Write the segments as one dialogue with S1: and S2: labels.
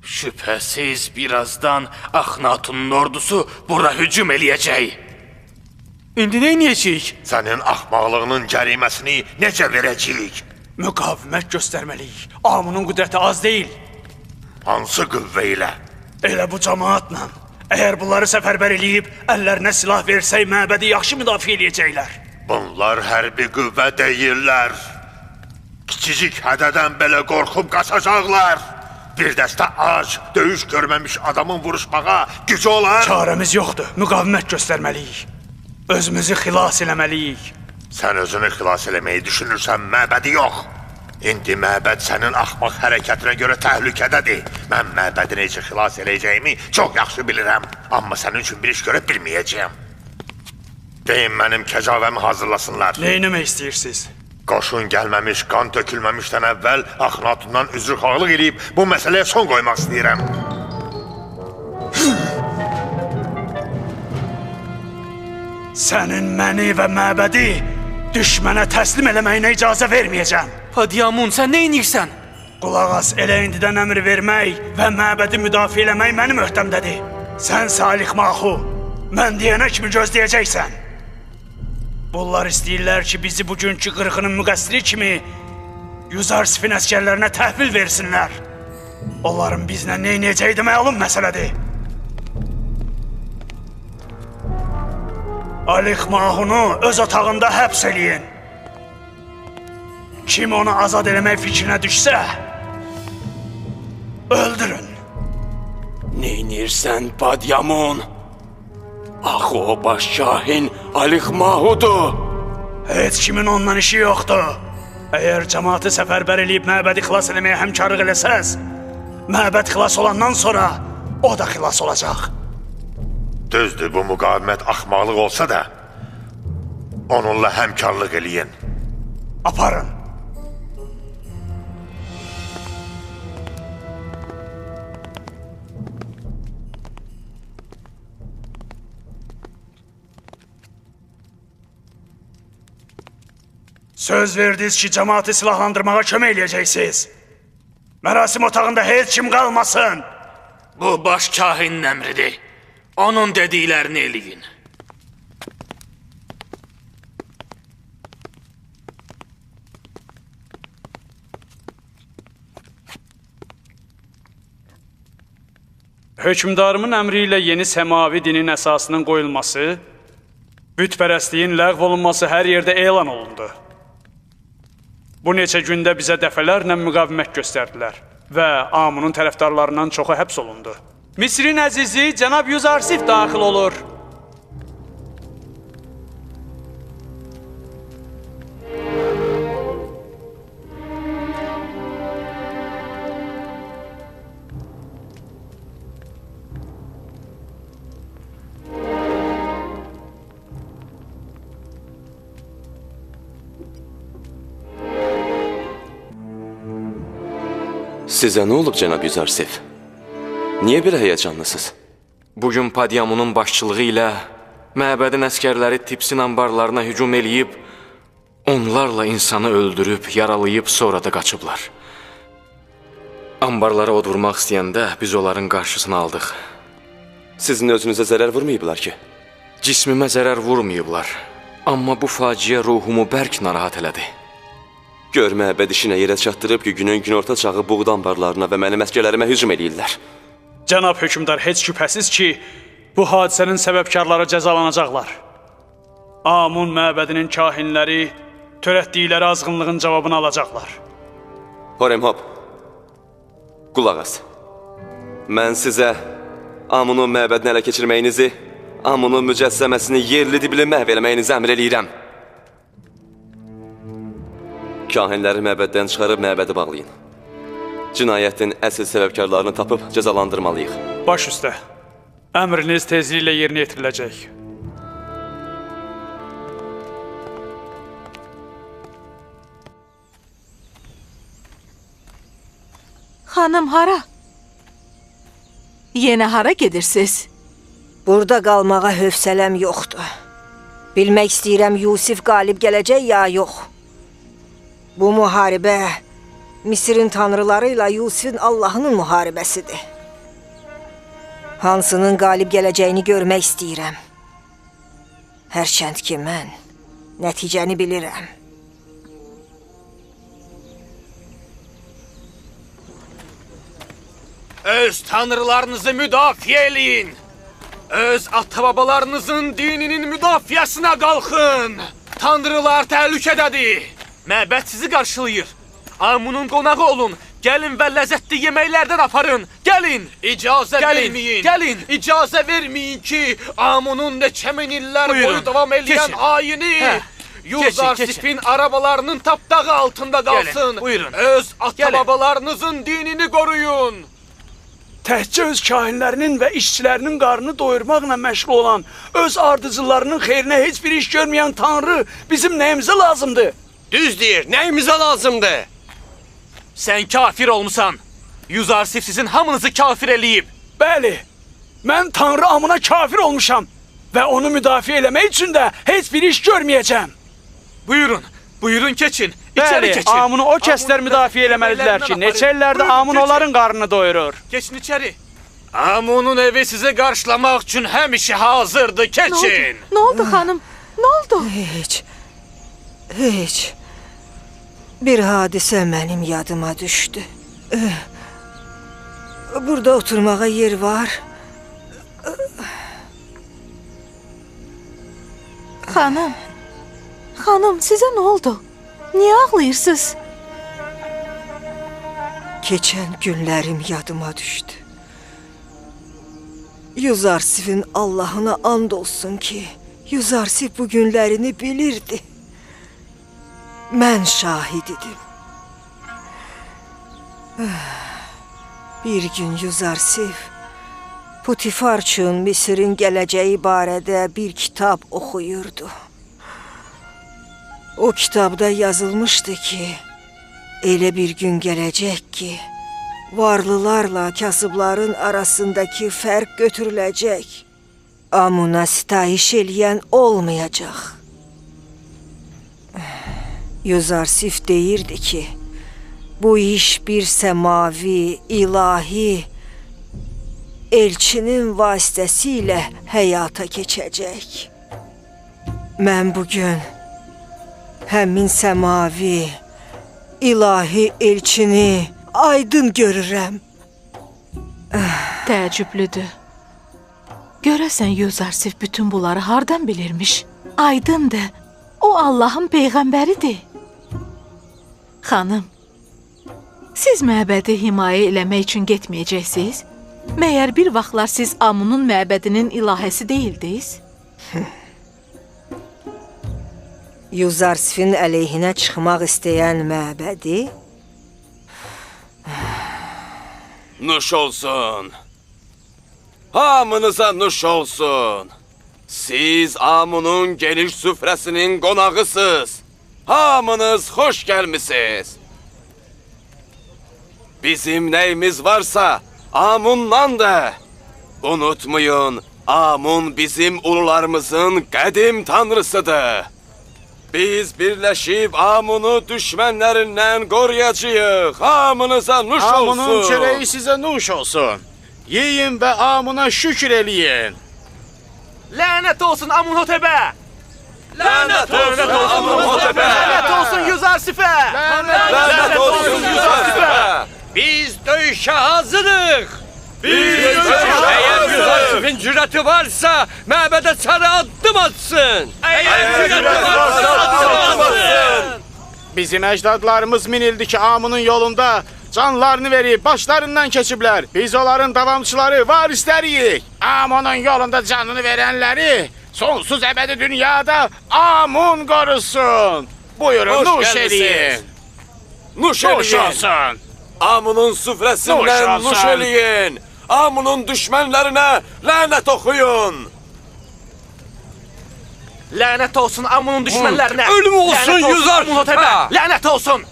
S1: Şüphesiz birazdan Axnatunun ordusu bura hücum eləyəcək. İndi nə edəcəyik?
S2: Sənin axmaqlığının cəriməsini necə verəcəyik?
S3: Müqavimət göstərməliyik. Amunun qüdrəti az deyil.
S2: Hansı qüvvə ilə?
S3: Elə bu cəmaatla. Əgər bunları səfərbər eləyib, əllərinə silah versək, məbədi yaxşı müdafiə eləyəcəklər.
S2: Bunlar hərbi qüvvə deyirlər. Kiçicik hədədən belə qorxub qaçacaqlar. Bir dəstə ac, döyüş görməmiş adamın vuruşmağa gücü olar.
S3: Çarəmiz yoxdur, müqavimət göstərməliyik. Özümüzü xilas eləməliyik.
S2: Sən özünü xilas eləməyi düşünürsən, məbədi yox. İndi məbəd sənin axmaq hərəkətinə görə təhlükədədir. Mən məbədi necə xilas eləyəcəyimi çox yaxşı bilirəm. Amma sənin üçün bir iş görə bilməyəcəyəm. Deyin mənim kəcavəmi hazırlasınlar.
S3: Nə etmək istəyirsiniz?
S2: Qoşun gəlməmiş, qan tökülməmişdən əvvəl Axnatundan üzrxahlıq edib bu məsələyə son qoymaq istəyirəm.
S3: Sənin məni və məbədi düşmənə təslim eləməyinə icazə verməyəcəm.
S1: Padyamun, sən nə edirsən?
S3: Qulaq as, elə indidən əmr vermək və məbədi müdafiə eləmək mənim öhdəmdədir. Sən Salih Maxu, mən deyənə kimi gözləyəcəksən. Bunlar istəyirlər ki, bizi bugünkü qırğının müqəssiri kimi Yuzarsifin əskərlərinə təhvil versinlər. Onların bizlə nə edəcəyi də məlum məsələdir. Alix Mahunu öz otağında həbs eləyin. Kim onu azad eləmək fikrinə düşsə, öldürün.
S1: Neynirsən, Padyamun? Axı o baş kahin Alix Mahudur.
S3: Heç kimin ondan işi yoxdur. Əgər cəmaatı səfərbər eləyib məbədi xilas eləməyə həmkarlıq eləsəz, məbəd xilas olandan sonra o da xilas olacaq.
S2: Düzdür, bu müqavimət axmaqlıq olsa da, onunla həmkarlıq eləyin.
S3: Aparın. Söz verdiniz ki, cəmaatı silahlandırmağa kömək eləyəcəksiniz. Mərasim otağında heç kim qalmasın.
S1: Bu baş kahinin əmridir. Onun dediklərini eləyin.
S3: Hökmdarımın əmri ilə yeni səmavi dinin əsasının qoyulması, bütpərəstliyin ləğv olunması hər yerdə elan olundu. Bu neçə gündə bizə dəfələrlə müqavimət göstərdilər və Amunun tərəfdarlarından çoxu həbs olundu. Misrin əzizi cənab Yuzarsif daxil olur.
S4: Sizə nə olub, cənab Yuzarsif? Niyə belə həyəcanlısınız?
S5: Bugün Padyamunun başçılığı ilə məbədin əskərləri Tipsin anbarlarına hücum eləyib, onlarla insanı öldürüb, yaralayıb, sonra da qaçıblar. Anbarlara od vurmaq istəyəndə biz onların qarşısını aldıq.
S4: Sizin özünüzə zərər vurmayıblar ki?
S5: Cismimə zərər vurmayıblar, amma bu faciə ruhumu bərk narahat elədi.
S4: Gör məbəd işinə yerə çatdırıb ki, günün günorta çağı buğda anbarlarına və mənim əskərlərimə hücum eləyirlər.
S3: Cənab hökmdar, heç şübhəsiz ki, bu hadisənin səbəbkarları cəzalanacaqlar. Amun məbədinin kahinləri törətdikləri azğınlığın cavabını alacaqlar.
S4: Horemhop, qulaq as. Mən sizə Amunun məbədini ələ keçirməyinizi, Amunun mücəssəməsini yerli dibli məhv eləməyinizi əmr eləyirəm. Kahinləri məbəddən çıxarıb məbədi bağlayın. Cinayətin əsl səbəbkarlarını tapıb cəzalandırmalıyıq.
S3: Baş üstə, əmriniz tezliklə yerinə yetiriləcək.
S6: Xanım, hara? Yenə hara gedirsiniz?
S7: Burada qalmağa hövsələm yoxdur. Bilmək istəyirəm, Yusif qalib gələcək ya yox. Bu müharibə Misirin tanrıları ilə Yusifin Allahının müharibəsidir. Hansının qalib gələcəyini görmək istəyirəm. Hərçənd ki, mən nəticəni bilirəm.
S1: Öz tanrılarınızı müdafiə eləyin. Öz ata-babalarınızın dininin müdafiəsinə qalxın. Tanrılar təhlükədədir. Məbəd sizi qarşılayır. Amunun qonağı olun. Gəlin və ləzzətli yeməklərdən aparın. Gəlin. İcazə verməyin. Gəlin. İcazə verməyin ki, Amunun neçə min illər boyu davam eləyən ayini Yuzarsifin arabalarının tapdağı altında qalsın. Buyurun. Öz ata-babalarınızın dinini qoruyun.
S3: Təhcə öz kahinlərinin və işçilərinin qarnını doyurmaqla məşğul olan, öz ardıcılarının xeyrinə heç bir iş görməyən Tanrı bizim nəyimizə lazımdır?
S8: Düz deyir, nəyimizə lazımdır?
S1: Sən kafir olmusan. Yuzarsif sizin hamınızı kafir eləyib.
S3: Bəli, mən Tanrı Amuna kafir olmuşam və onu müdafiə eləmək üçün də heç bir iş görməyəcəm.
S1: Buyurun, buyurun keçin. İçəri
S9: Bəli,
S1: keçin.
S9: Amunu o kəslər müdafiə eləməlidirlər ki, neçə illərdə Amun onların qarnını doyurur.
S1: Keçin içəri. Amunun evi sizi qarşılamaq üçün həmişə hazırdır. Keçin.
S6: Ne oldu xanım? Ne oldu?
S7: Heç. Bir hadisə mənim yadıma düşdü. Burada oturmağa yer var.
S6: Xanım. Xanım, sizə ne oldu? Niye ağlayırsınız?
S7: Keçən günlərim yadıma düşdü. Yuzarsifin Allahına and olsun ki, Yuzarsif bu günlərini bilirdi. Mən şahid idim. Bir gün Yuzarsif Putifar üçün Misirin gələcəyi barədə bir kitab oxuyurdu. O kitabda yazılmışdı ki, elə bir gün gələcək ki, varlılarla kasıbların arasındakı fərq götürüləcək. Amuna sitayiş eləyən olmayacaq. Yuzarsif deyirdi ki, bu iş bir səmavi, ilahi elçinin vasitəsilə həyata keçəcək. Mən bugün həmin səmavi, ilahi elçini aydın görürəm.
S6: Təəccüblüdür. Görəsən Yuzarsif bütün bunları hardan bilirmiş? Aydındır. O Allahın peyğəmbəridir. Xanım, siz məbədi himayə eləmək üçün getməyəcəksiniz? Məyər bir vaxtlar siz Amunun məbədinin ilahəsi deyildiniz?
S7: Yuzarsifin əleyhinə çıxmaq istəyən məbədi
S4: Nuş olsun. Hamınıza nuş olsun. Siz Amunun geniş süfrəsinin qonağısınız. Hamınız xoş gəlmisiniz. Bizim nəyimiz varsa Amundan da. Unutmayın, Amun bizim ulularımızın qədim tanrısıdır. Biz birləşib Amunu düşmənlərindən qoruyacağıq. Hamınıza nuş olsun.
S9: Amunun çörəyi sizə nuş olsun. Yeyin və Amuna şükür eləyin.
S1: Lənət olsun Amunhotepə.
S4: Lənət olsun Amunhotepə.
S1: Lənət olsun Yuzarsifə.
S4: Lənət olsun Yuzarsifə.
S8: Biz döyüşə hazırıq.
S4: Əgər
S8: Yuzarsifin cürəti varsa, məbədə çarı addım atsın.
S9: Bizim əcdadlarımız min ildir ki, Amunun yolunda canlarını verib, başlarından keçiblər. Biz onların davamçıları, varisləriyik. Amunun yolunda canını verənləri sonsuz əbədi dünyada Amun qorusun. Buyurun, nuş eləyin.
S4: Nuş
S9: Nuş
S4: eləyin.
S9: olsun.
S4: Amunun süfrəsindən nuş eləyin. Amunun düşmənlərinə lənət oxuyun.
S1: Lənət olsun Amunun düşmənlərinə.
S8: Ölüm olsun
S1: Lənət
S8: Yuzarsifə.
S1: Amunhotepə. Lənət olsun.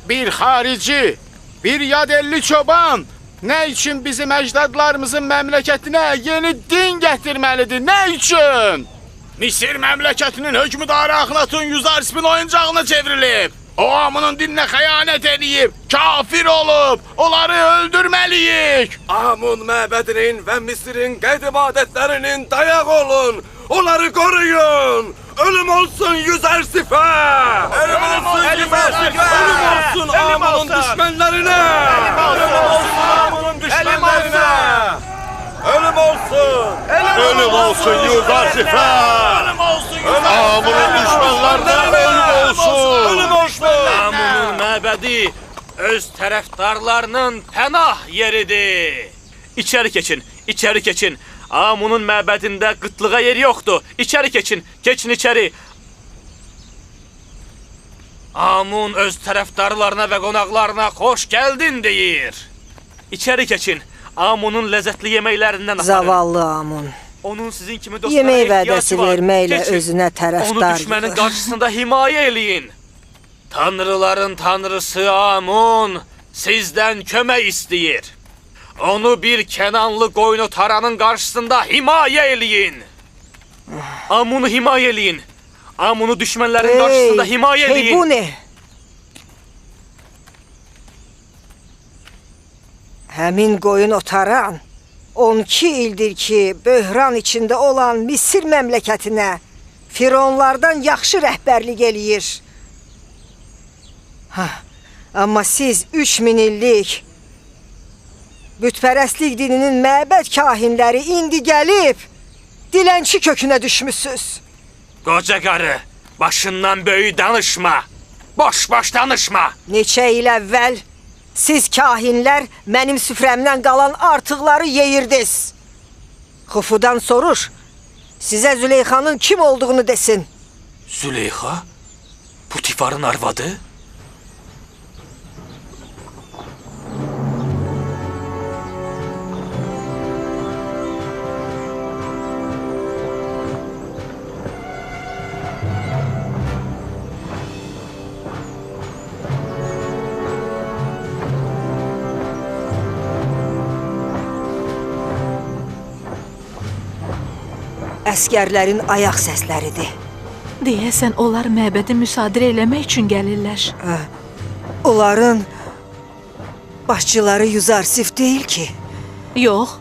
S9: Bir xarici, bir yadelli çoban nə üçün bizim əcdadlarımızın məmləkətinə yeni din gətirməlidir? Nə üçün? Misir məmləkətinin hökmdarı Axnatun Yuzarsifin oyuncağına çevrilib. O Amunun dininə xəyanət eləyib, kafir olub, onları öldürməliyik.
S8: Amun məbədinin və Misirin qədim adətlərinin dayaq olun. Onları koruyun. Ölüm olsun Yüzersif'e. Ölüm olsun Yüzersif'e. Ölüm olsun Amun'un düşmanlarına. Ölüm olsun Amun'un düşmanlarına. Ölüm olsun.
S2: Ölüm olsun Yüzersif'e.
S8: Ölüm olsun
S2: Amun'un düşmanlarına ölüm olsun.
S8: Ölüm olsun.
S1: Amunun məbədi öz tərəfdarlarının pənah yeridir. İçəri keçin, içəri keçin. Amunun məbədində qıtlığa yer yoxdur. İçəri keçin, keçin içəri. Amun öz tərəfdarlarına və qonaqlarına xoş gəldin deyir. İçəri keçin. Amunun ləzzətli yeməklərindən aparın.
S7: Zavallı Amun.
S1: Onun sizin kimi dostlara
S7: Yemək
S1: ehtiyacı
S7: vədəsi
S1: var.
S7: verməklə
S1: Keçin.
S7: özünə tərəfdar
S1: Onu düşmənin
S7: yığır.
S1: qarşısında himayə eləyin. Tanrıların tanrısı Amun sizdən kömək istəyir. Onu bir Kenanlı qoyun otaranın qarşısında himayə eləyin. Amun'u himayə eləyin. Amun'u düşmənlərin qarşısında himayə eləyin.
S7: Hey, bu ne? Həmin qoyun otaran 12 ildir ki, böhran içində olan Misir məmləkətinə Fironlardan yaxşı rəhbərlik eləyir. Amma siz 3000 illik bütpərəstlik dininin məbəd kahinləri indi gəlib dilənçi kökünə düşmüsünüz.
S1: Qoca qarı, başından böyük danışma. Boş-boş danışma.
S7: Neçə il əvvəl siz kahinlər mənim süfrəmdən qalan artıqları yeyirdiniz. Xufudan soruş, sizə Züleyxanın kim olduğunu desin.
S1: Züleyxa? Putifarın arvadı?
S7: Əskərlərin ayaq səsləridir.
S6: Deyəsən onlar məbədi müsadirə eləmək üçün gəlirlər.
S7: Onların başçıları Yüzarsif deyil ki.
S6: Yox,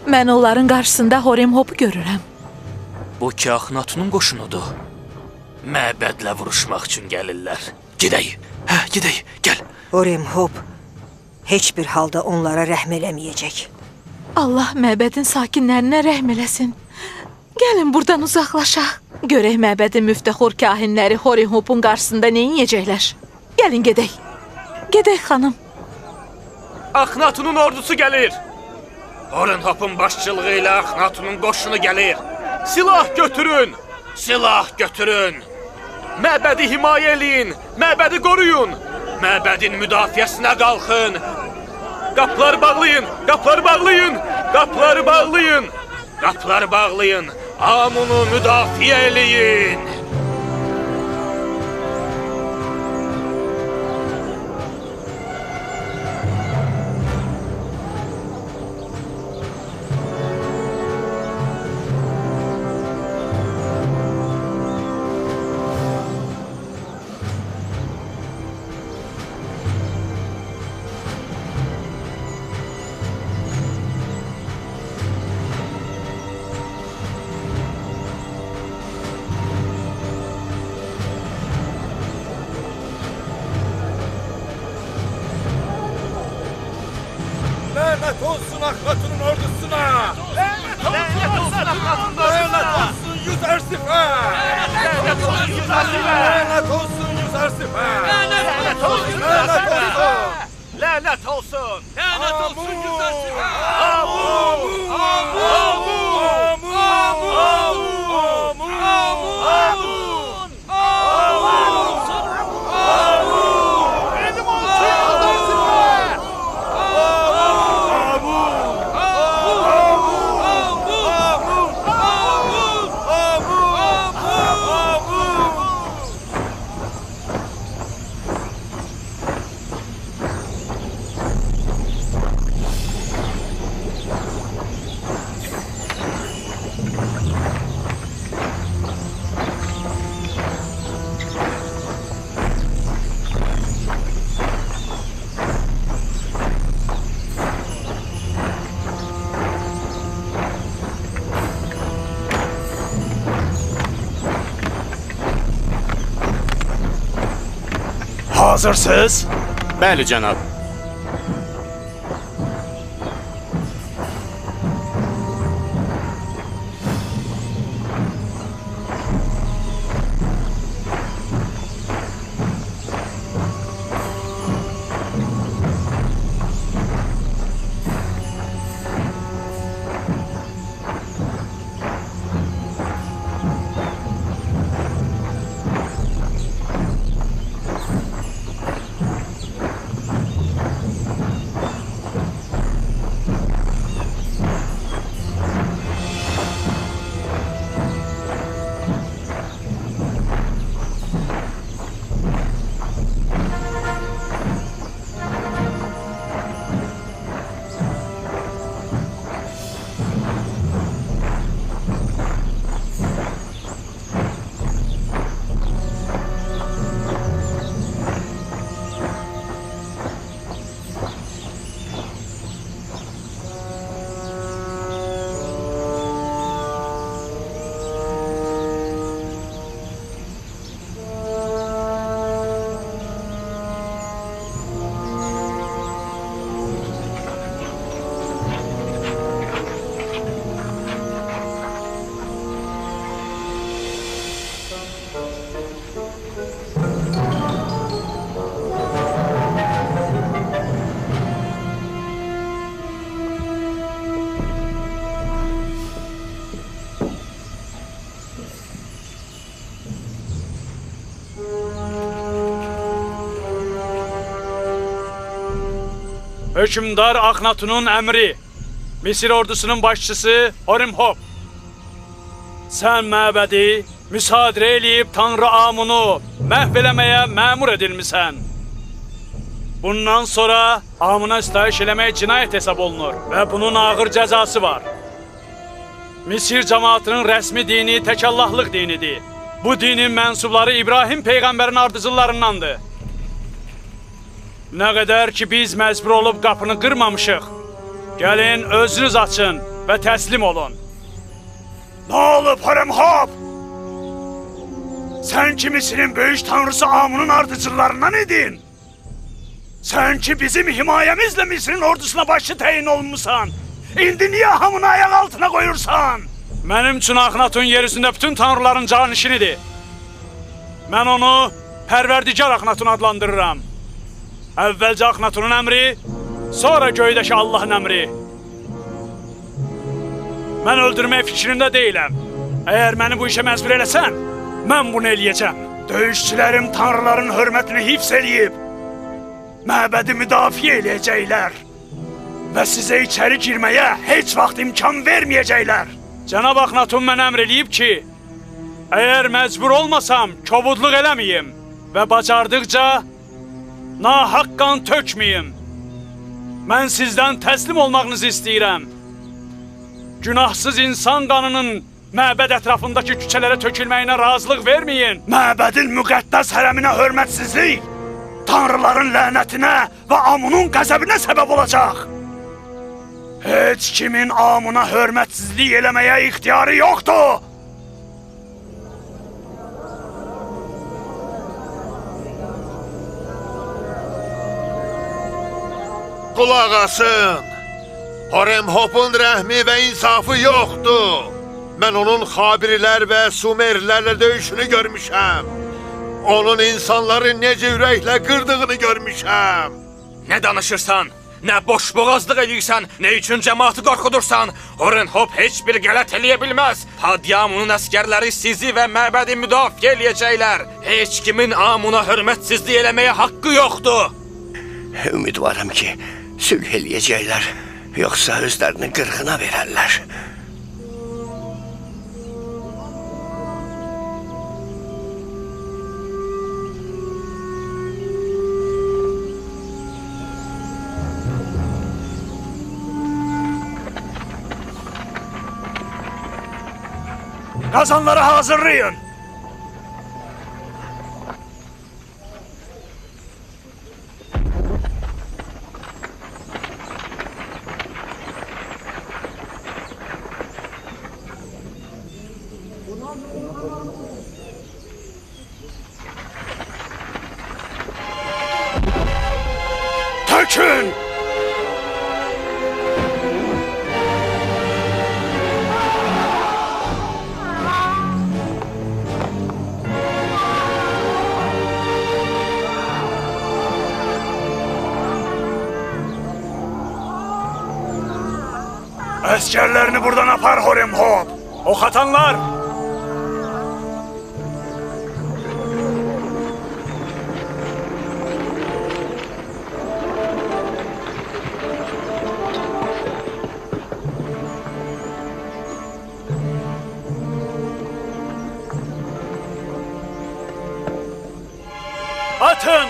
S6: mən onların qarşısında Horemhopu görürəm.
S1: Bu Kaxnatunun qoşunudur. Məbədlə vuruşmaq üçün gəlirlər. Gedək, gedək, gəl.
S7: Horemhop heç bir halda onlara rəhm eləməyəcək.
S6: Allah məbədin sakinlərinə rəhm eləsin. Gəlin buradan uzaqlaşaq. Görək məbədin müftəxor kahinləri Horemhopun qarşısında nə yiyəcəklər. Gəlin gedək. Gedək xanım.
S1: Axnatunun ordusu gəlir. Horemhopun başçılığı ilə Axnatunun qoşunu gəlir. Silah götürün. Silah götürün. Məbədi himayə eləyin. Məbədi qoruyun. Məbədin müdafiəsinə qalxın. Qapıları bağlayın. Qapıları bağlayın. Qapıları bağlayın. Qapıları bağlayın. Amun'u müdafiə eləyin.
S8: Lanet olsun Akhatun'un ordusuna!
S1: Lanet olsun Axnatunun
S8: Lanet olsun Yüzersif'e!
S1: Lanet olsun Yüzersif'e!
S8: Lanet olsun Yüzersif'e!
S1: Lanet olsun Yüzersif'e! Lanet olsun!
S8: Lanet olsun Yüzersif'e!
S1: Amun!
S3: Hazırsınız?
S9: Bəli, cənab.
S3: Hökümdar Aknatun'un emri, Misir ordusunun başçısı Horimhop. Sen məbədi müsadirə eləyib Tanrı Amunu məhv eləməyə məmur edilmisən. Bundan sonra Amuna istayiş eləmək cinayət hesab olunur və bunun ağır cəzası var. Misir cəmaatının rəsmi dini təkallahlıq dinidir. Bu dinin mənsubları İbrahim Peyğəmbərin ardıcıllarındandır. Nə qədər ki biz məcbur olub qapını qırmamışıq, gəlin özünüz açın və təslim olun. Nə olub Horimhop? Sən ki Misirin böyük tanrısı Amunun ardıcıllarından idin. Sən ki bizim himayəmizlə Misirin ordusuna başçı təyin olunmusan. İndi niyə hamını ayaq altına qoyursan? Mənim üçün Aknatun yer üzündə bütün tanrıların canişinidir. Mən onu Pərverdigar Aknatun adlandırıram. Əvvəlcə Aknatunun əmri, sonra göydəki Allahın əmri. Mən öldürmək fikrində deyiləm. Əgər məni bu işə məcbur eləsən, mən bunu eləyəcəm. Döyüşçülərim tanrıların hörmətini hifz eləyib, məbədi müdafiə eləyəcəklər və sizə içəri girməyə heç vaxt imkan verməyəcəklər. Cənab Aknatun mənə əmr eləyib ki, əgər məcbur olmasam, kobudluq eləməyim və bacardıqca nahaq qan tökməyim. Mən sizdən təslim olmağınızı istəyirəm. Günahsız insan qanının məbəd ətrafındakı küçələrə tökülməyinə razılıq verməyin. Məbədin müqəddəs hərəminə hörmətsizlik tanrıların lənətinə və Amunun qəzəbinə səbəb olacaq. Heç kimin Amuna hörmətsizlik eləməyə ixtiyarı yoxdur.
S2: Qulaq asın, Horimhopun rəhmi və insafı yoxdur. Mən onun Xabirlər və Sumerlərlə döyüşünü görmüşəm. Onun insanları necə ürəklə qırdığını görmüşəm.
S1: Nə danışırsan? Nə boş boğazlıq edirsən? Nə üçün cəmaatı qorxudursan? Horimhop heç bir qələt eləyə bilməz. Padyamunun əskərləri sizi və məbədi müdafiə eləyəcəklər. Heç kimin Amuna hörmətsizlik eləməyə haqqı yoxdur.
S10: Ümidvaram ki, sülh eləyəcəklər, yoxsa özlərini qırğına verərlər.
S3: Qazanları hazırlayın. tökün! Əsgərlərini buradan apar Horemhop! Ok atanlar! Atın!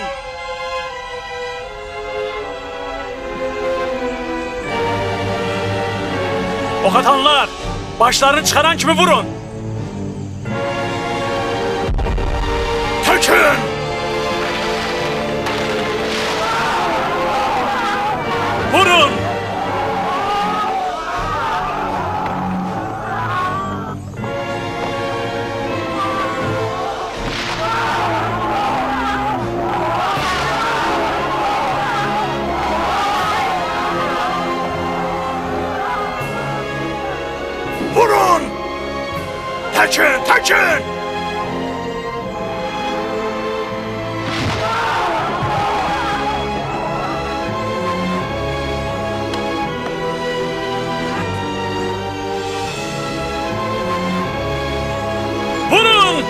S3: Ok atanlar! Başlarını çıkaran kimi vurun! Tökün! Vurun! Vurun! Tökün, tökün! Vurun!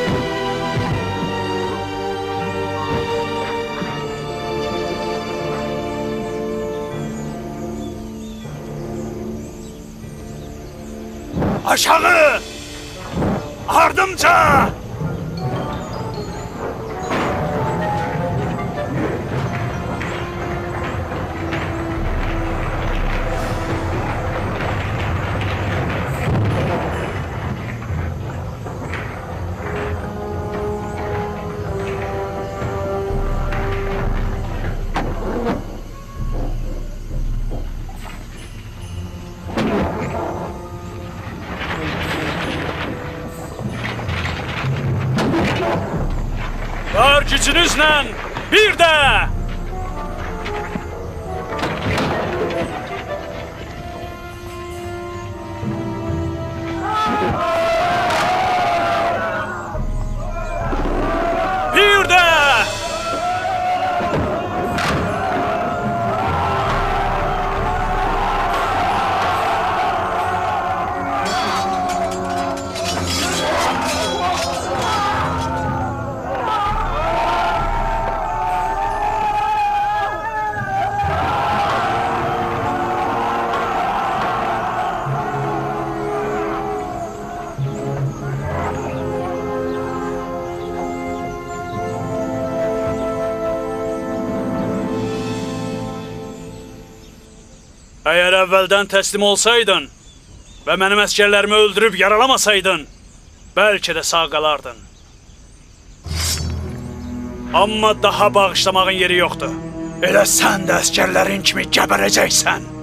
S3: Aşağı! Ardımca! Var gücünüzle bir de! Bir de! Eğer evvelden teslim olsaydın ve benim askerlerimi öldürüp yaralamasaydın, belki de sağ qalardın. Amma daha bağışlamağın yeri yoktu. Elə sən də askerlerin kimi gəbərəcəksən.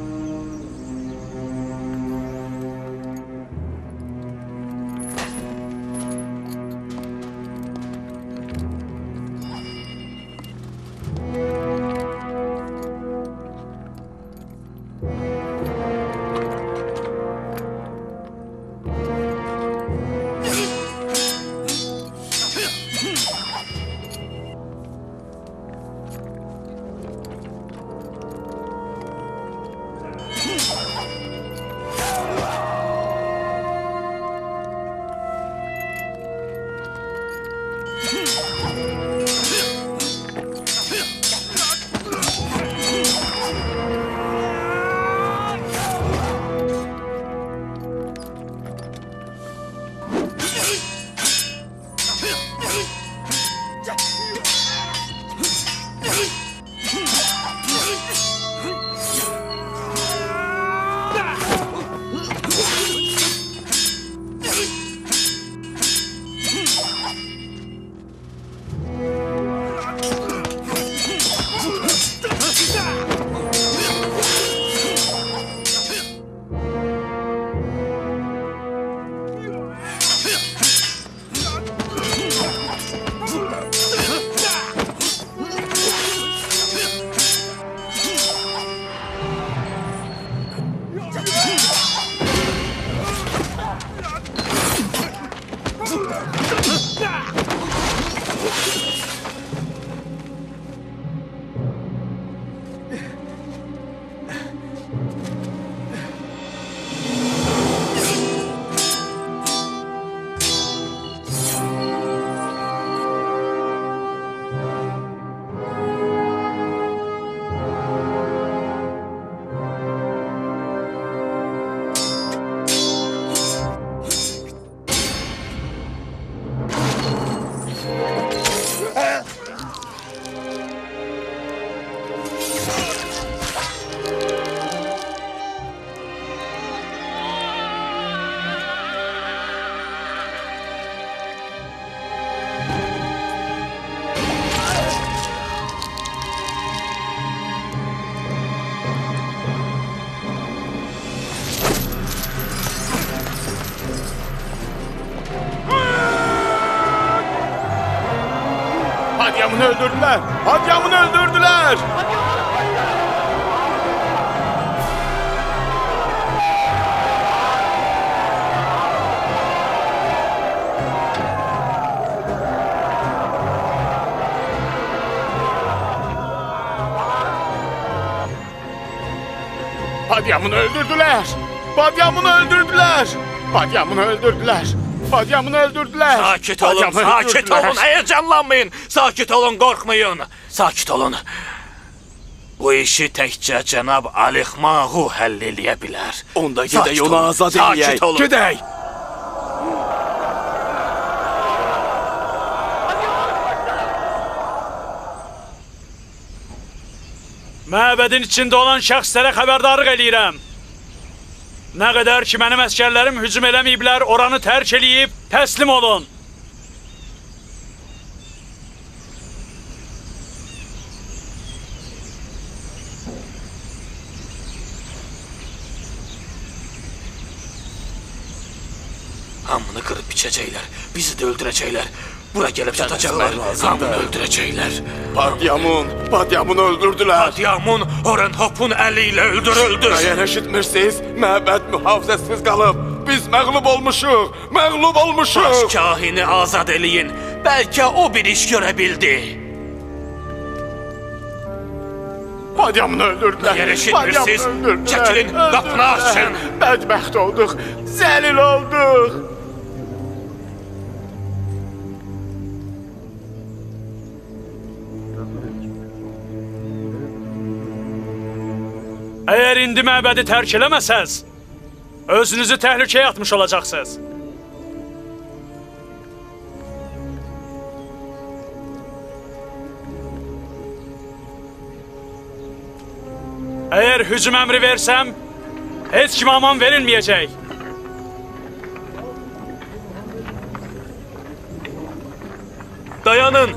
S9: öldürdülər. Padyamını öldürdülər. Padyamını öldürdülər. Padyamını öldürdülər. Padyamını öldürdülər. Padyamını öldürdülər.
S1: Sakit olun,
S9: Padyamını
S1: sakit
S9: öldürdülər.
S1: olun, heyecanlanmayın. Sakit olun, qorxmayın. Sakit olun. Bu işi təkcə cənab Alixmahu həll eləyə bilər.
S8: Onda gedək onu azad eləyək.
S1: Sakit olun.
S8: Gedək.
S3: Məbədin içində olan şəxslərə xəbərdarlıq eləyirəm. Nə qədər ki, mənim əskərlərim hücum eləməyiblər, oranı tərk eləyib, təslim olun.
S1: Hamını qırıb biçəcəklər, bizi də öldürəcəklər. Bura gəlib çatacaqlar, hamını öldürəcəklər.
S9: Padyamını öldürdülər.
S1: Padyamın Horenhopun əli ilə öldürüldü.
S9: Məyər eşitmirsiniz? Məbəd mühafizəsiz qalıb. Biz məğlub olmuşuq, məğlub olmuşuq.
S1: Baş kahini azad eləyin. Bəlkə o bir iş görə bildi.
S9: Padyamını öldürdülər.
S1: Məyər eşitmirsiniz? Çəkilin, qapını açın.
S9: Bədbəxt olduq, zəlil olduq.
S3: Əgər indi məbədi tərk eləməsəz, özünüzü təhlükəyə atmış olacaqsınız. Əgər hücum əmri versəm, heç kimə aman verilməyəcək.
S1: Dayanın,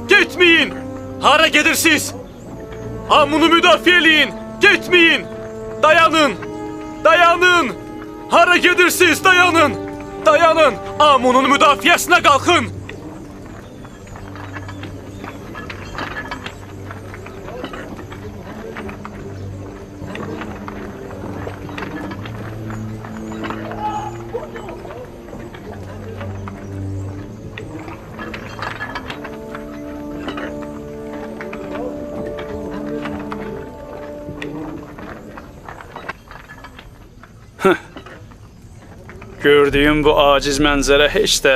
S1: getməyin. Hara gedirsiniz? Amunu müdafiə eləyin. Getməyin! Dayanın! Dayanın! Hara gedirsiniz? Dayanın! Dayanın! Amunun müdafiəsinə qalxın!
S3: Gördüyüm bu aciz mənzərə heç də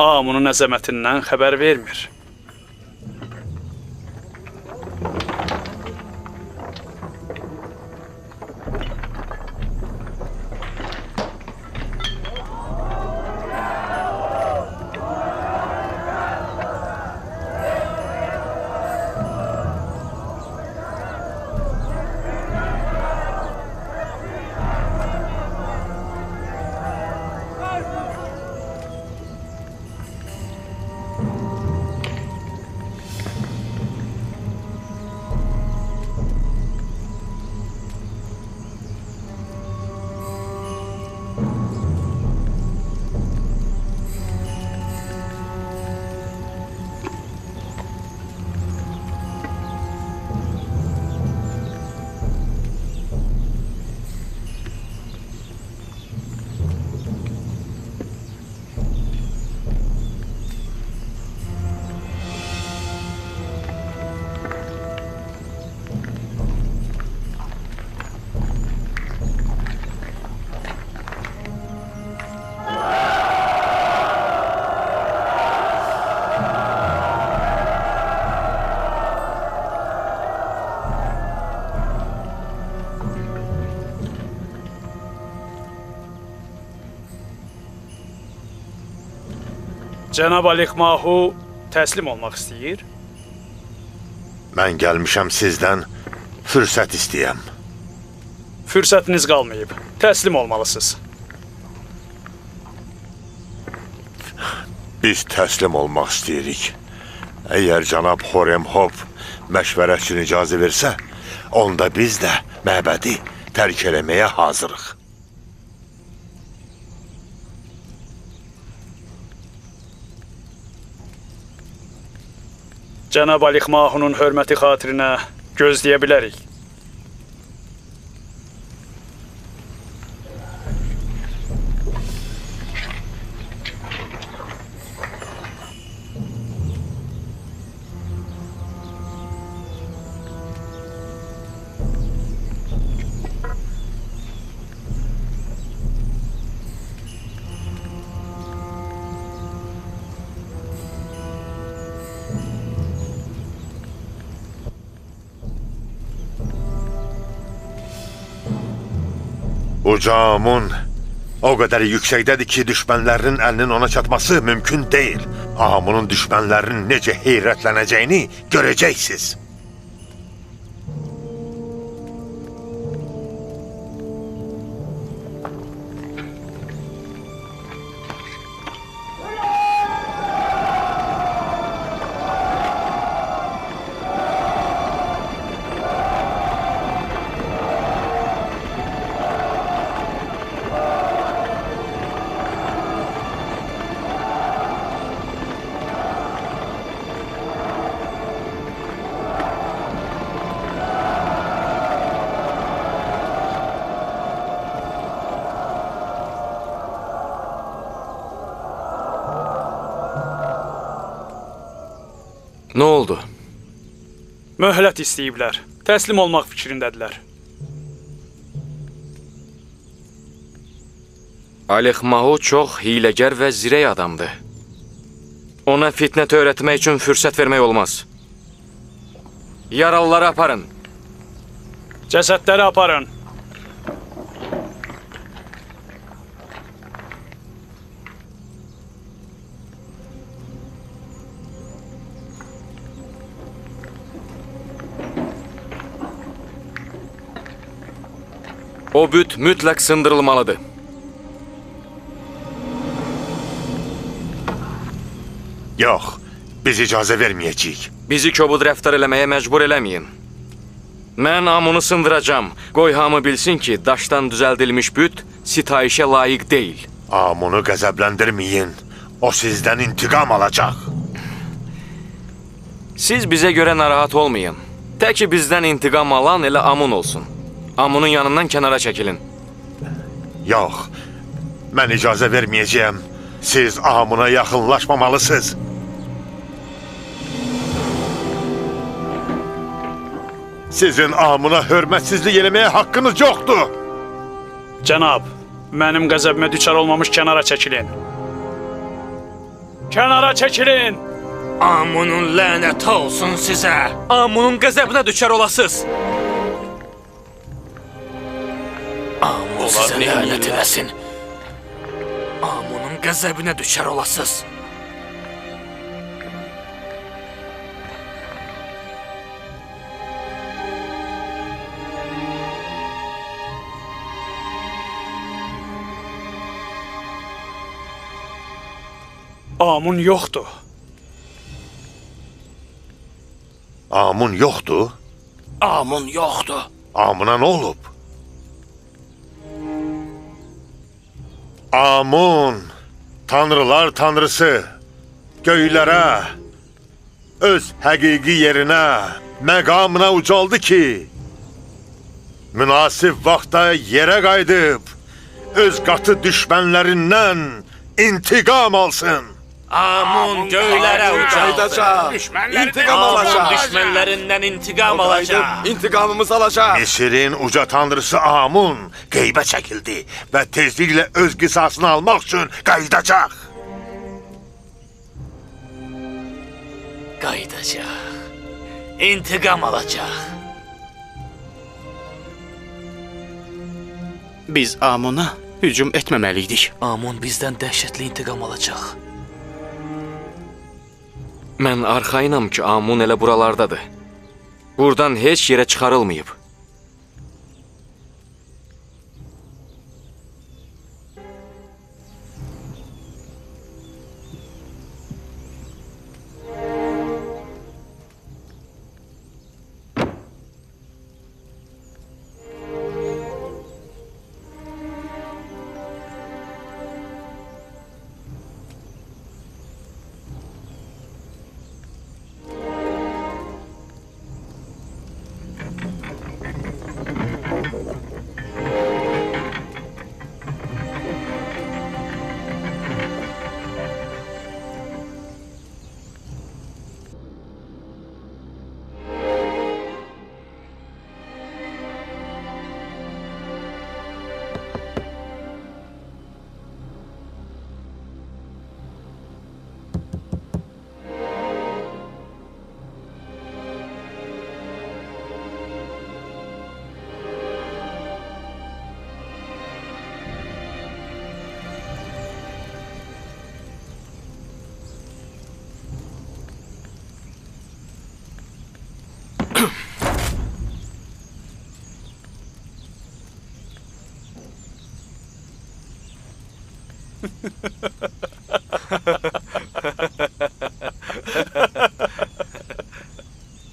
S3: Amunun əzəmətindən xəbər vermir. Cənab Alixmahu təslim olmaq istəyir.
S2: Mən gəlmişəm sizdən fürsət istəyəm.
S3: Fürsətiniz qalmayıb. Təslim olmalısınız.
S2: Biz təslim olmaq istəyirik. Əgər cənab Horemhop məşvərətçini icazə versə, onda biz də məbədi tərk eləməyə hazırıq.
S3: Cənab Alikmahunun hörməti xatirinə gözləyə bilərik.
S2: Uca Amun o qədər yüksəkdədir ki, düşmənlərinin əlinin ona çatması mümkün deyil. Amunun düşmənlərinin necə heyrətlənəcəyini görəcəksiniz.
S5: Nə oldu?
S3: Möhlət istəyiblər. Təslim olmaq fikrindədirlər.
S5: Alikmahu çox hiləgər və zirək adamdır. Ona fitnə törətmək üçün fürsət vermək olmaz. Yaralıları aparın.
S3: Cəsədləri aparın.
S5: O büt mütləq sındırılmalıdır.
S2: Yox, biz icazə verməyəcəyik.
S5: Bizi kobud rəftar eləməyə məcbur eləməyin. Mən Amunu sındıracam. Qoy hamı bilsin ki, daşdan düzəldilmiş büt sitayişə layiq deyil.
S2: Amunu qəzəbləndirməyin. O sizdən intiqam alacaq.
S5: Siz bizə görə narahat olmayın. Tək ki bizdən intiqam alan elə Amun olsun. Amunun yanından kənara çəkilin.
S2: Yox, mən icazə verməyəcəyəm. Siz Amuna yaxınlaşmamalısınız. Sizin Amuna hörmətsizlik eləməyə haqqınız yoxdur.
S3: Cənab, mənim qəzəbimə düçar olmamış kənara çəkilin. Kənara çəkilin!
S1: Amunun lənəti olsun sizə. Amunun qəzəbinə düşər olasınız. Amun sizə lənət eləsin. Amunun qəzəbinə düşər olasınız.
S3: Amun yoxdur.
S2: Amun yoxdur?
S8: Amun yoxdur.
S2: Amuna nə olub? Amun, tanrılar tanrısı, göylərə, öz həqiqi yerinə, məqamına ucaldı ki, münasib vaxtda yerə qayıdıb, öz qatı düşmənlərindən intiqam alsın.
S1: Amun göylərə ucaldı.
S8: İntiqam alacaq.
S1: Amun düşmənlərindən intiqam alacaq.
S8: İntiqamımızı alacaq.
S2: Misirin uca tanrısı Amun qeybə çəkildi və tezliklə öz qisasını almaq üçün qayıdacaq.
S1: Qayıdacaq. İntiqam alacaq.
S9: Biz Amuna hücum etməməliydik.
S1: Amun bizdən dəhşətli intiqam alacaq.
S5: Mən arxayınam ki, Amun elə buralardadır. Buradan heç yerə çıxarılmayıb.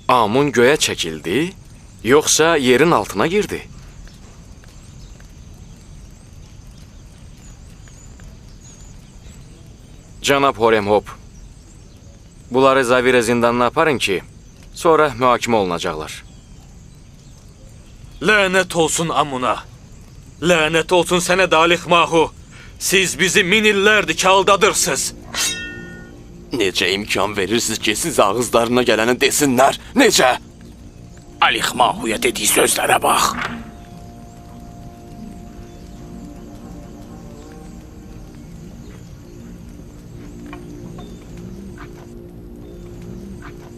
S5: Amun göyə çəkildi, yoxsa yerin altına girdi? Cənab Horemhop, bunları Zavira zindanına aparın ki, sonra mühakimə olunacaqlar.
S1: Lənət olsun Amuna. Lənət olsun sənə Dalix Mahu. Siz bizi min illərdir ki aldadırsınız.
S4: Necə imkan verirsiniz ki, siz ağızlarına gələni desinlər? Necə?
S3: Alix Mahu'ya dediği sözlere bak.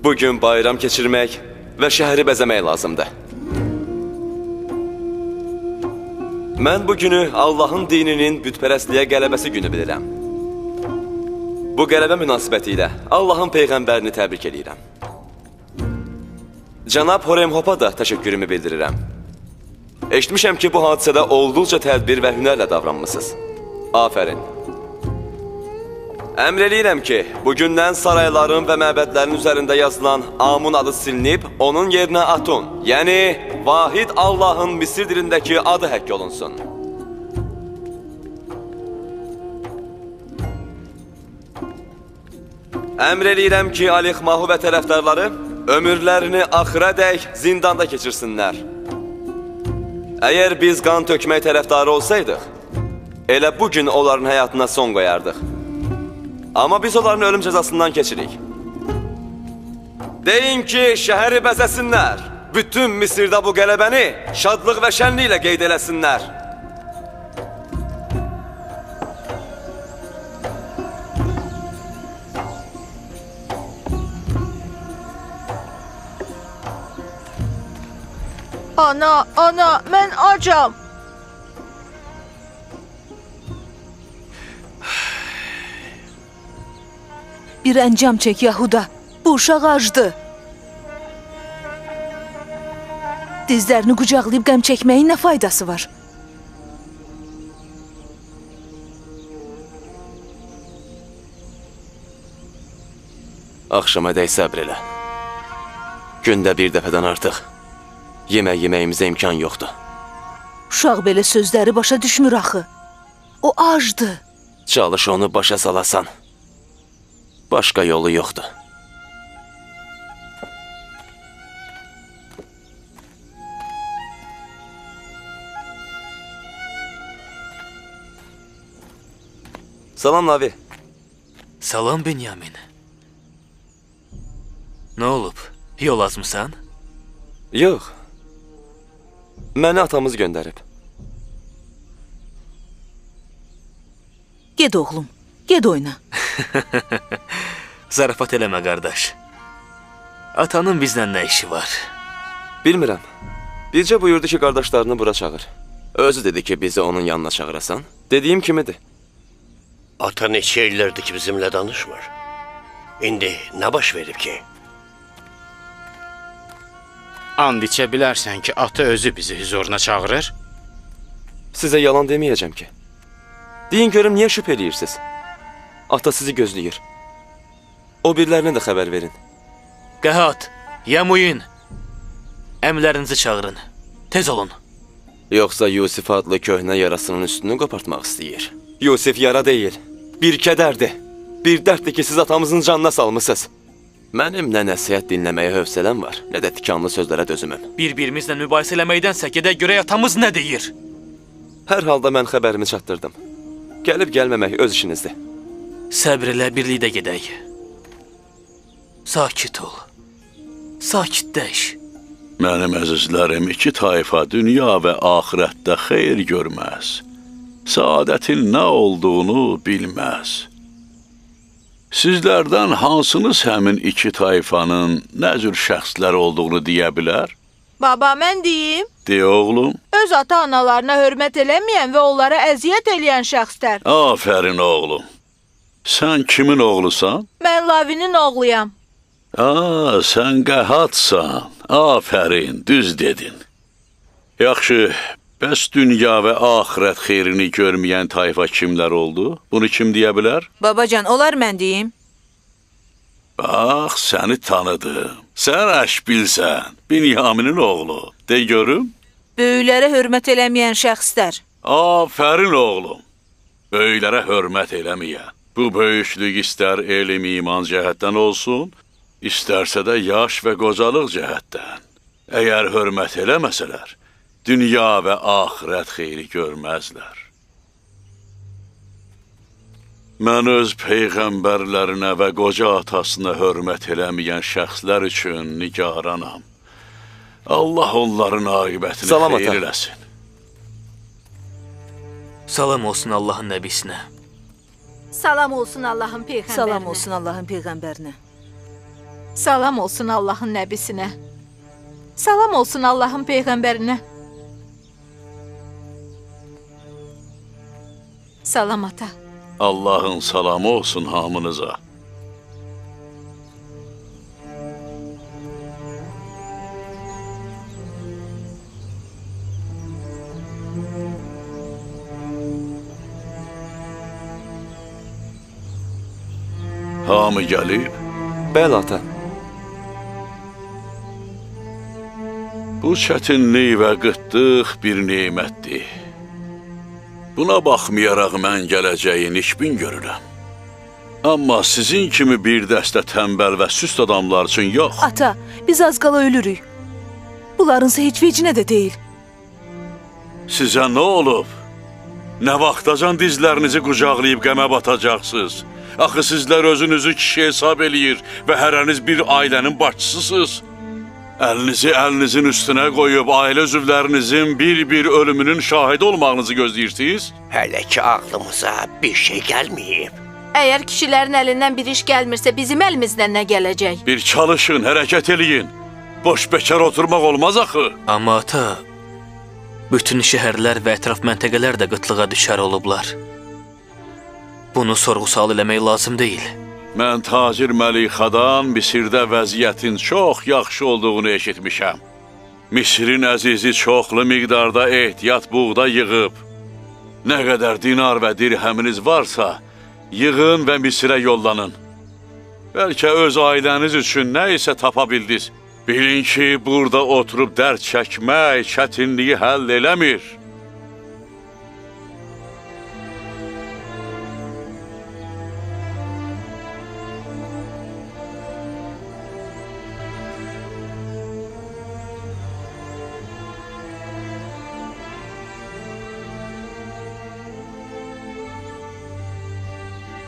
S4: Bugün bayram keçirmək və şəhəri bəzəmək lazımdır. Mən bu günü Allahın dininin bütpərəstliyə qələbəsi günü bilirəm. Bu qələbə münasibəti ilə Allahın Peyğəmbərini təbrik edirəm. Cənab Horemhop'a da təşəkkürümü bildirirəm. Eşitmişəm ki, bu hadisədə olduqca tədbir və hünərlə davranmısınız. Afərin. Əmr eləyirəm ki, bugündən sarayların və məbədlərin üzərində yazılan Amun adı silinib, onun yerinə Atun, yəni Vahid Allahın Misir dilindəki adı həkk olunsun. Əmr eləyirəm ki, Alix Mahu və tərəfdarları ömürlərini axıradək zindanda keçirsinlər. Əgər biz qan tökmək tərəfdarı olsaydıq, elə bugün onların həyatına son qoyardıq. Amma biz onların ölüm cəzasından keçirik. Deyin ki, şəhəri bəzəsinlər. Bütün Misirdə bu qələbəni şadlıq və şənliklə qeyd eləsinlər.
S6: Ana, mən acam.
S11: Bir əncam çək, Yahuda. Bu uşaq acdı. Dizlərini qucaqlayıb qəm çəkməyin nə faydası var?
S4: Axşama dək səbr elə. Gündə bir dəfədən artıq yemək yeməyimizə imkan yoxdur.
S11: Uşaq belə sözləri başa düşmür axı. O acdı.
S4: Çalış onu başa salasan. Başqa yolu yoxdur. Salam Navi.
S1: Salam Benyamin. Nə olub? Yol azmısan?
S4: Yox. Məni atamız göndərib.
S11: Ged oğlum, ged oyna.
S1: Zarafat eləmə, qardaş. Atanın bizlə nə işi var?
S4: Bilmirəm. Bircə buyurdu ki, qardaşlarını bura çağır. Özü dedi ki, bizi onun yanına çağırasan. Dediyim kimidir.
S10: Ata neçə illərdir ki, bizimlə danışmır. İndi nə baş verib ki?
S9: And içə bilərsən ki, ata özü bizi hüzuruna çağırır?
S4: Sizə yalan deməyəcəm ki. Deyin görüm, niyə şübhə eləyirsiniz? Ata sizi gözləyir. O birilərinə də xəbər verin.
S1: Qəhat, Yamuyin, əmlərinizi çağırın. Tez olun.
S4: Yoxsa Yusif adlı köhnə yarasının üstünü qopartmaq istəyir. Yusif yara deyil, bir kədərdir. Bir dərddir ki, siz atamızın canına salmısınız. Mənim nə nəsihət dinləməyə hövsələm var, nə də tikanlı sözlərə dözümüm.
S1: Bir-birimizlə mübahisə eləməkdənsə gedək görək atamız nə deyir.
S4: Hər halda mən xəbərimi çatdırdım. Gəlib gəlməmək öz işinizdir.
S1: Səbr elə, birlikdə gedək. Sakit ol. Sakitləş.
S12: Mənim əzizlərim, iki tayfa dünya və axirətdə xeyir görməz. Saadətin nə olduğunu bilməz. Sizlərdən hansınız həmin iki tayfanın nə cür şəxslər olduğunu deyə bilər?
S6: Baba, mən deyim.
S12: De oğlum.
S6: Öz ata-analarına hörmət eləməyən və onlara əziyyət eləyən şəxslər.
S12: Afərin oğlum. Sən kimin oğlusan?
S6: Mən Lavinin oğluyam.
S12: Sən qəhatsan. Afərin, düz dedin. Yaxşı, Bəs dünya və axirət xeyrini görməyən tayfa kimlər oldu? Bunu kim deyə bilər?
S11: Babacan, olar mən deyim?
S12: Bax, səni tanıdım. Sən Əşbilsən, Binyaminin oğlu. De görüm.
S11: Böyüklərə hörmət eləməyən şəxslər.
S12: Afərin oğlum. Böyüklərə hörmət eləməyən. Bu böyüklük istər elm, iman cəhətdən olsun, istərsə də yaş və qocalıq cəhətdən. Əgər hörmət eləməsələr, dünya və axirət xeyri görməzlər. Mən öz peyğəmbərlərinə və qoca atasına hörmət eləməyən şəxslər üçün nigaranam. Allah onların aqibətini xeyir eləsin.
S1: Salam olsun Allahın nəbisinə.
S6: Salam olsun Allahın peyğəmbərinə.
S11: Salam olsun Allahın peyğəmbərinə.
S6: Salam olsun Allahın nəbisinə. Salam olsun Allahın peyğəmbərinə. Salam ata.
S12: Allahın salamı olsun hamınıza. Hamı gəlib?
S4: Bəli, ata.
S12: Bu çətinlik və qıtlıq bir nemətdir. Buna baxmayaraq mən gələcəyi nikbin görürəm. Amma sizin kimi bir dəstə tənbəl və süst adamlar üçün yox.
S11: Ata, biz az qala ölürük. Bunlarınsa heç vecinə də deyil.
S12: Sizə nə olub? Nə vaxtacan dizlərinizi qucaqlayıb qəmə batacaqsınız? Axı sizlər özünüzü kişi hesab eləyir və hərəniz bir ailənin başçısısınız. Əlinizi əlinizin üstünə qoyub ailə üzvlərinizin bir-bir ölümünün şahidi olmağınızı gözləyirsiniz?
S10: Hələ ki ağlımıza bir şey gəlməyib.
S6: Əgər kişilərin əlindən bir iş gəlmirsə, bizim əlimizdən nə gələcək?
S12: Bir çalışın, hərəkət eləyin. Boş bekar oturmaq olmaz axı.
S1: Amma ata, bütün şəhərlər və ətraf məntəqələr də qıtlığa düşər olublar. Bunu sorğu-sual eləmək lazım deyil.
S12: Mən tacir Məlikhadan Misirdə vəziyyətin çox yaxşı olduğunu eşitmişəm. Misirin əzizi çoxlu miqdarda ehtiyat buğda yığıb. Nə qədər dinar və dirhəminiz varsa, yığın və Misirə yollanın. Bəlkə öz ailəniz üçün nə isə tapa bildiniz. Bilin ki, burada oturub dərd çəkmək çətinliyi həll eləmir.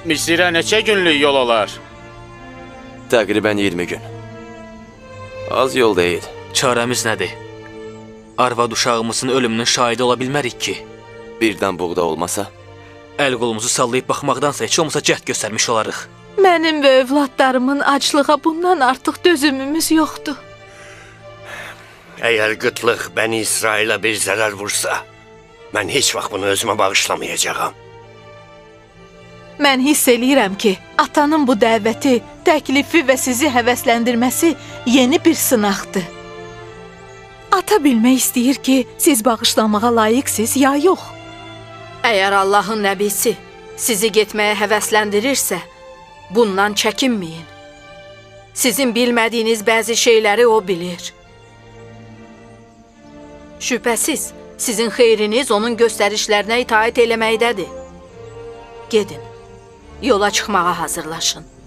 S9: Misirə neçə günlük yol olar?
S4: Təqribən 20 gün. Az yol deyil.
S1: Çarəmiz nədir? Arvad uşağımızın ölümünün şahidi ola bilmərik ki.
S4: Birdən buğda olmasa?
S1: Əl qolumuzu sallayıb baxmaqdansa heç olmasa cəhd göstərmiş olarıq.
S6: Mənim və övladlarımın aclığa bundan artıq dözümümüz yoxdur.
S10: Əgər qıtlıq Bəni İsrailə bir zərər vursa, mən heç vaxt bunu özümə bağışlamayacağam.
S6: Mən hiss eləyirəm ki, atanın bu dəvəti, təklifi və sizi həvəsləndirməsi yeni bir sınaqdır. Ata bilmək istəyir ki, siz bağışlanmağa layiqsiz ya yox? Əgər Allahın nəbisi sizi getməyə həvəsləndirirsə, bundan çəkinməyin. Sizin bilmədiyiniz bəzi şeyləri o bilir. Şübhəsiz, sizin xeyriniz onun göstərişlərinə itaat eləməkdədir. Gedin, yola çıxmağa hazırlaşın.